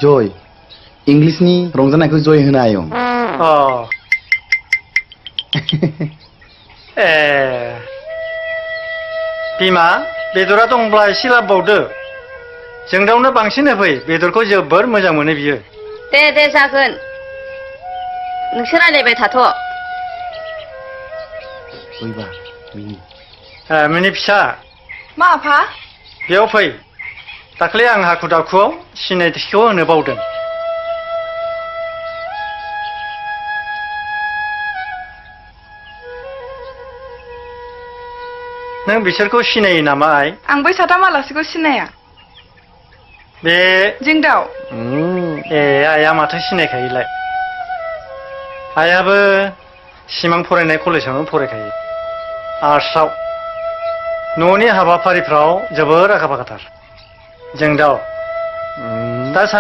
जय इंग्लिशनि रंजानायखौ जय होनो आयं ए बिमा बेदरा दंब्ला एसे लाबोबावदो जोंदावनो बांसिन होफै बेदरखौ जोबोर मोजां मोनो बियो दे जागोन नोंसोर रायलायबाय थाथ' ओइबा मिनि मिनि फिसा मा आफा बेयाव फै दाख्लै आं हाखु दाखुआव सिनायथिखौ होनो बावदों नों बिसोरखौ सिनायो नामा आइ आं बै साथाम आलासिखौ सिनाया बे जोंदाव ए आइया माथो सिनायखायोलाय आइयाबो सिमां फरायनाय कलेजावनो फरायखायो आर्टसआव न'नि हाबाफारिफ्राव जोबोर आखा फाखाथार जोंदाव दा